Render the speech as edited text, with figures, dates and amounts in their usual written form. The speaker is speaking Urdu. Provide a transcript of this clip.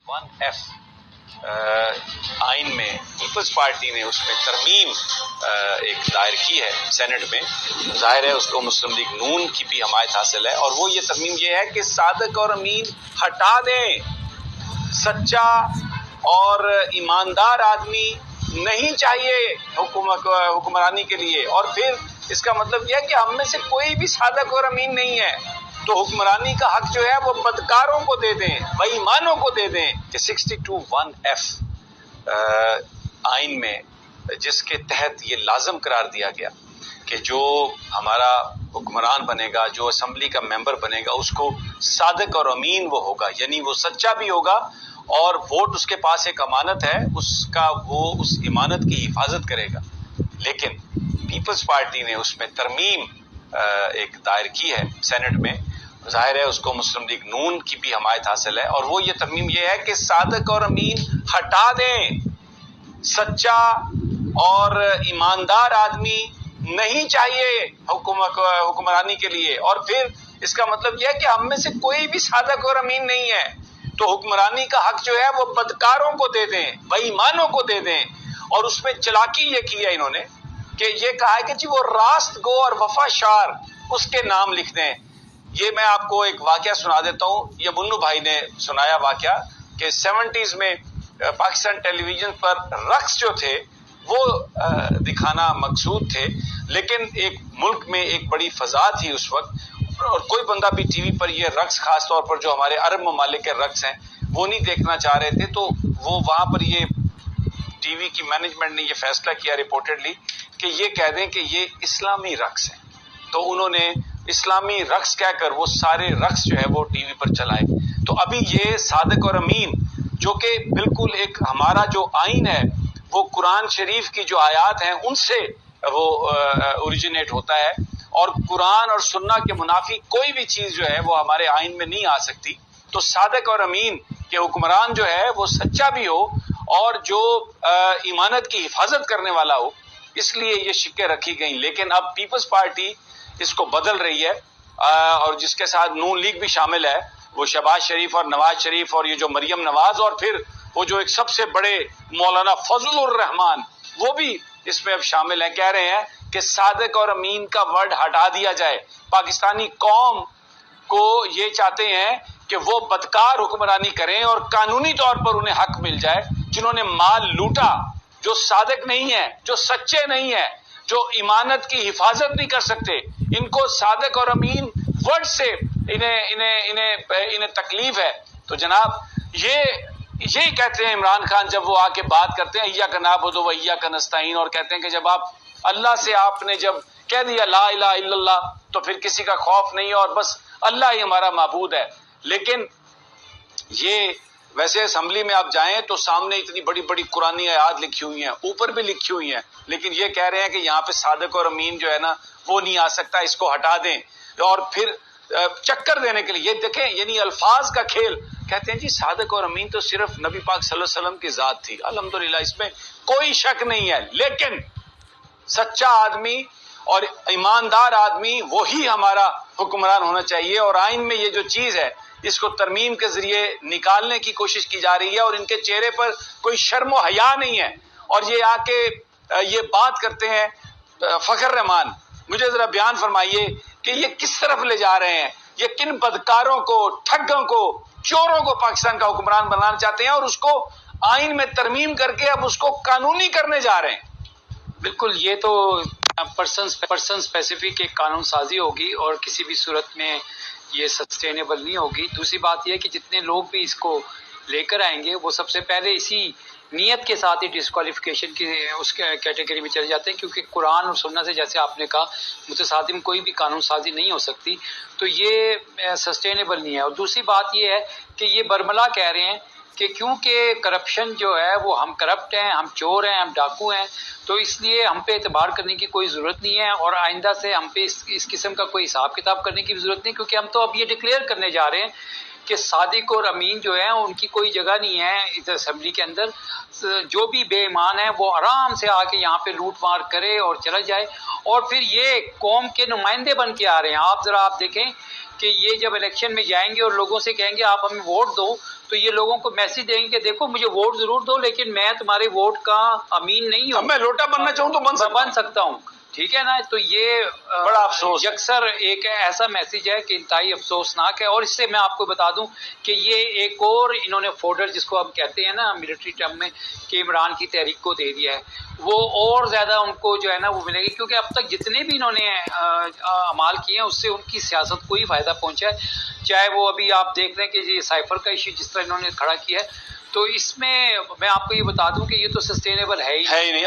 1F آئین میں پیپلز پارٹی نے اس میں ترمیم ایک دائر کی ہے سینٹ میں. ظاہر ہے اس کو مسلم لیگ نون کی بھی حمایت حاصل ہے، اور وہ یہ ترمیم یہ ہے کہ صادق اور امین ہٹا دیں. سچا اور ایماندار آدمی نہیں چاہیے حکمرانی کے لیے، اور پھر اس کا مطلب یہ ہے کہ ہم میں سے کوئی بھی صادق اور امین نہیں ہے، تو حکمرانی کا حق جو ہے وہ بدکاروں کو دے دیں، بے ایمانوں کو دے دیں. کہ 62(1)(f آئین میں جس کے تحت یہ لازم قرار دیا گیا کہ جو ہمارا حکمران بنے گا، جو اسمبلی کا ممبر بنے گا، اس کو صادق اور امین وہ ہوگا، یعنی وہ سچا بھی ہوگا، اور ووٹ اس کے پاس ایک امانت ہے، وہ اس امانت کی حفاظت کرے گا. لیکن پیپلز پارٹی نے اس میں ترمیم ایک دائر کی ہے سینٹ میں. ظاہر ہے اس کو مسلم لیگ نون کی بھی حمایت حاصل ہے، اور وہ یہ ترمیم یہ ہے کہ صادق اور امین ہٹا دیں. سچا اور ایماندار آدمی نہیں چاہیے حکمرانی کے لیے، اور پھر اس کا مطلب یہ ہے کہ ہم میں سے کوئی بھی صادق اور امین نہیں ہے، تو حکمرانی کا حق جو ہے وہ بدکاروں کو دے دیں، بے ایمانوں کو دے دیں. اور اس میں چلاکی یہ کی ہے انہوں نے کہ یہ کہا ہے کہ جی وہ راست گو اور وفا شار اس کے نام لکھ دیں. یہ میں آپ کو ایک واقعہ سنا دیتا ہوں. یہ منو بھائی نے سنایا واقعہ کہ 70s میں پاکستان ٹیلی ویژن پر رقص جو تھے وہ دکھانا مقصود تھے، لیکن ایک ملک میں ایک بڑی فضا تھی اس وقت، اور کوئی بندہ بھی ٹی وی پر یہ رقص، خاص طور پر جو ہمارے عرب ممالک کے رقص ہیں، وہ نہیں دیکھنا چاہ رہے تھے. تو وہ وہاں پر یہ ٹی وی کی مینجمنٹ نے یہ فیصلہ کیا ریپورٹڈلی کہ یہ کہہ دیں کہ یہ اسلامی رقص ہیں. تو انہوں نے اسلامی رقص کہہ کر وہ سارے رقص جو ہے وہ ٹی وی پر چلائے. تو ابھی یہ صادق اور امین جو کہ بالکل ایک ہمارا جو آئین ہے وہ قرآن شریف کی جو آیات ہیں ان سے وہ اوریجنیٹ ہوتا ہے، اور قرآن اور سنہ کے منافی کوئی بھی چیز جو ہے وہ ہمارے آئین میں نہیں آ سکتی. تو صادق اور امین کے حکمران جو ہے وہ سچا بھی ہو اور جو ایمانت کی حفاظت کرنے والا ہو، اس لیے یہ شکیں رکھی گئیں. لیکن اب پیپلز پارٹی اس کو بدل رہی ہے، اور جس کے ساتھ نون لیگ بھی شامل ہے، وہ شہباز شریف اور نواز شریف اور یہ جو مریم نواز، اور پھر وہ جو ایک سب سے بڑے مولانا فضل الرحمان، وہ بھی اس میں اب شامل ہیں. کہہ رہے ہیں کہ صادق اور امین کا ورڈ ہٹا دیا جائے. پاکستانی قوم کو یہ چاہتے ہیں کہ وہ بدکار حکمرانی کریں اور قانونی طور پر انہیں حق مل جائے. جنہوں نے مال لوٹا، جو صادق نہیں ہے، جو سچے نہیں ہیں، جو ایمانت کی حفاظت نہیں کر سکتے، ان کو صادق اور امین ورڈ سے انہیں تکلیف ہے. تو جناب یہی کہتے ہیں عمران خان جب وہ آ کے بات کرتے ہیں ایاک نعبد و ایاک نستعین، اور کہتے ہیں کہ جب اللہ سے آپ نے جب کہہ دیا لا الہ الا اللہ تو پھر کسی کا خوف نہیں ہے، اور بس اللہ ہی ہمارا معبود ہے. لیکن یہ ویسے اسمبلی میں آپ جائیں تو سامنے اتنی بڑی بڑی قرآنی آیات لکھی ہوئی ہیں، اوپر بھی لکھی ہوئی ہیں، لیکن یہ کہہ رہے ہیں کہ یہاں پہ صادق اور امین جو ہے نا وہ نہیں آ سکتا، اس کو ہٹا دیں. اور پھر چکر دینے کے لیے یہ دیکھیں، یعنی الفاظ کا کھیل. کہتے ہیں جی صادق اور امین تو صرف نبی پاک صلی اللہ علیہ وسلم کی ذات تھی. الحمدللہ اس میں کوئی شک نہیں ہے، لیکن سچا آدمی اور ایماندار آدمی وہی ہمارا حکمران ہونا چاہیے. اور آئین میں یہ جو چیز ہے اس کو ترمیم کے ذریعے نکالنے کی کوشش کی جا رہی ہے، اور ان کے چہرے پر کوئی شرم و حیا نہیں ہے، اور یہ آ کے یہ بات کرتے ہیں. فخر رحمان، مجھے ذرا بیان فرمائیے کہ یہ کس طرف لے جا رہے ہیں؟ یہ کن بدکاروں کو، ٹھگوں کو، چوروں کو پاکستان کا حکمران بنانا چاہتے ہیں، اور اس کو آئین میں ترمیم کر کے اب اس کو قانونی کرنے جا رہے ہیں. بالکل، یہ تو پرسن اسپیسیفک ایک قانون سازی ہوگی، اور کسی بھی صورت میں یہ سسٹینیبل نہیں ہوگی. دوسری بات یہ ہے کہ جتنے لوگ بھی اس کو لے کر آئیں گے وہ سب سے پہلے اسی نیت کے ساتھ ہی ڈسکوالیفیکیشن کی اس کیٹیگری میں چلے جاتے ہیں، کیونکہ قرآن اور سنت سے جیسے آپ نے کہا متصادم کوئی بھی قانون سازی نہیں ہو سکتی، تو یہ سسٹینیبل نہیں ہے. اور دوسری بات یہ ہے کہ یہ برملا کہہ رہے ہیں کہ کیونکہ کرپشن جو ہے وہ ہم کرپٹ ہیں، ہم چور ہیں، ہم ڈاکو ہیں، تو اس لیے ہم پہ اعتبار کرنے کی کوئی ضرورت نہیں ہے، اور آئندہ سے ہم پہ اس قسم کا کوئی حساب کتاب کرنے کی ضرورت نہیں، کیونکہ ہم تو اب یہ ڈکلیئر کرنے جا رہے ہیں کہ صادق اور امین جو ہیں ان کی کوئی جگہ نہیں ہے اس اسمبلی کے اندر. جو بھی بے ایمان ہے وہ آرام سے آ کے یہاں پہ لوٹ مار کرے اور چلا جائے. اور پھر یہ قوم کے نمائندے بن کے آ رہے ہیں. آپ دیکھیں کہ یہ جب الیکشن میں جائیں گے اور لوگوں سے کہیں گے آپ ہمیں ووٹ دو، تو یہ لوگوں کو میسج دیں گے کہ دیکھو مجھے ووٹ ضرور دو لیکن میں تمہارے ووٹ کا امین نہیں ہوں. میں لوٹا بننا چاہوں تو بن سکتا ہوں. ٹھیک ہے نا. تو یہ بڑا افسوس یکسر ایک ایسا میسج ہے کہ انتہائی افسوسناک ہے. اور اس سے میں آپ کو بتا دوں کہ یہ ایک اور انہوں نے فوڈر جس کو ہم کہتے ہیں نا ملٹری ٹرم میں کہ عمران کی تحریک کو دے دیا ہے، وہ اور زیادہ ان کو جو ہے نا وہ ملے گی، کیونکہ اب تک جتنے بھی انہوں نے اعمال کیے ہیں اس سے ان کی سیاست کو ہی فائدہ پہنچا ہے. چاہے وہ ابھی آپ دیکھ لیں کہ یہ سائفر کا ایشو جس طرح انہوں نے کھڑا کیا ہے، تو اس میں میں آپ کو یہ بتا دوں کہ یہ تو سسٹینیبل ہے ہی نہیں.